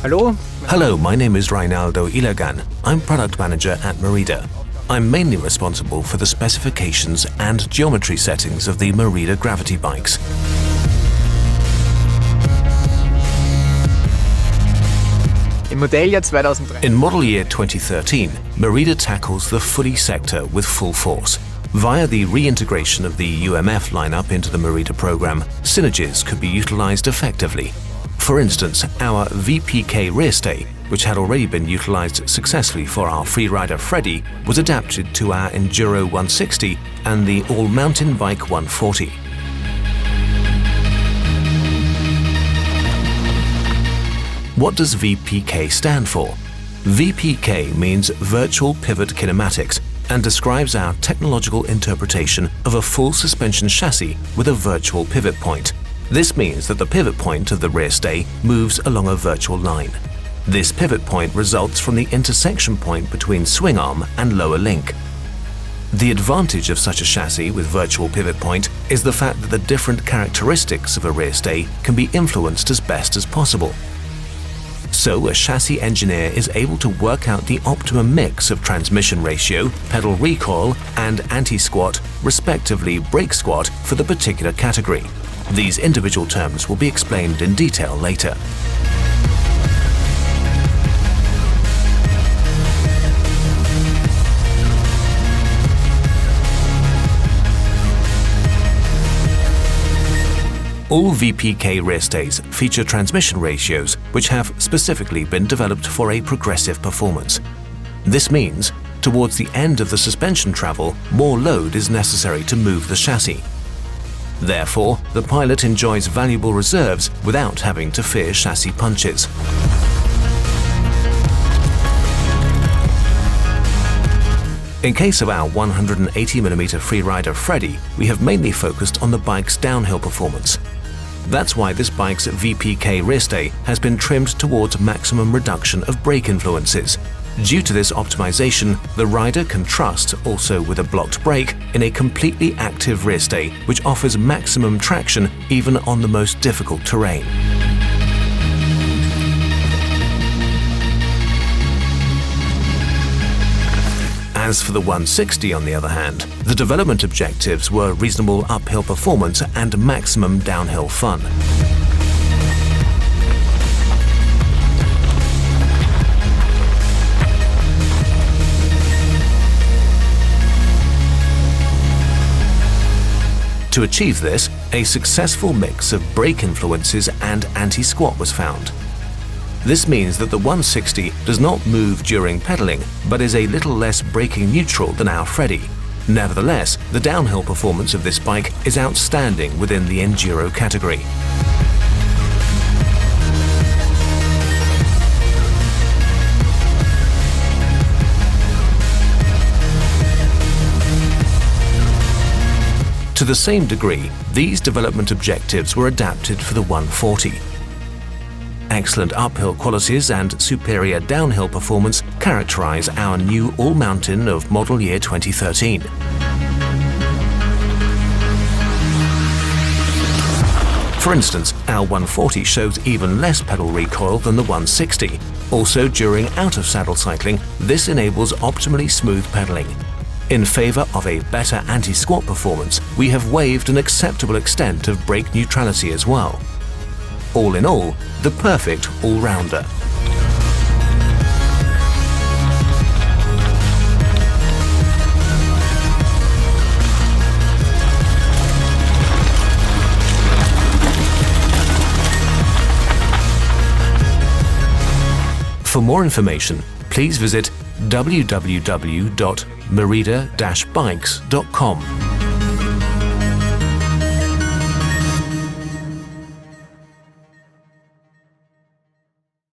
Hello, my name is Reinaldo Ilagan. I'm product manager at MERIDA. I'm mainly responsible for the specifications and geometry settings of the MERIDA gravity bikes. In model year 2013, MERIDA tackles the fully sector with full force. Via the reintegration of the UMF lineup into the MERIDA program, synergies could be utilized effectively. For instance, our VPK rear stay, which had already been utilized successfully for our freerider Freddy, was adapted to our Enduro 160 and the all-mountain bike 140. What does VPK stand for? VPK means Virtual Pivot Kinematics and describes our technological interpretation of a full suspension chassis with a virtual pivot point. This means that the pivot point of the rear stay moves along a virtual line. This pivot point results from the intersection point between swing arm and lower link. The advantage of such a chassis with virtual pivot point is the fact that the different characteristics of a rear stay can be influenced as best as possible. So a chassis engineer is able to work out the optimum mix of transmission ratio, pedal recoil, and anti-squat, respectively brake squat, for the particular category. These individual terms will be explained in detail later. All VPK rear stays feature transmission ratios which have specifically been developed for a progressive performance. This means, towards the end of the suspension travel, more load is necessary to move the chassis. Therefore, the pilot enjoys valuable reserves without having to fear chassis punches. In case of our 180mm freerider Freddy, we have mainly focused on the bike's downhill performance. That's why this bike's VPK rear stay has been trimmed towards maximum reduction of brake influences. Due to this optimization, the rider can trust, also with a blocked brake, in a completely active rear stay which offers maximum traction even on the most difficult terrain. As for the 160, on the other hand, the development objectives were reasonable uphill performance and maximum downhill fun. To achieve this, a successful mix of brake influences and anti-squat was found. This means that the 160 does not move during pedaling, but is a little less braking neutral than our Freddy. Nevertheless, the downhill performance of this bike is outstanding within the enduro category. To the same degree, these development objectives were adapted for the 140. Excellent uphill qualities and superior downhill performance characterize our new all-mountain of model year 2013. For instance, our 140 shows even less pedal recoil than the 160. Also, during out-of-saddle cycling, this enables optimally smooth pedaling. In favor of a better anti-squat performance, we have waived an acceptable extent of brake neutrality as well. All in all, the perfect all-rounder. For more information, please visit www.merida-bikes.com.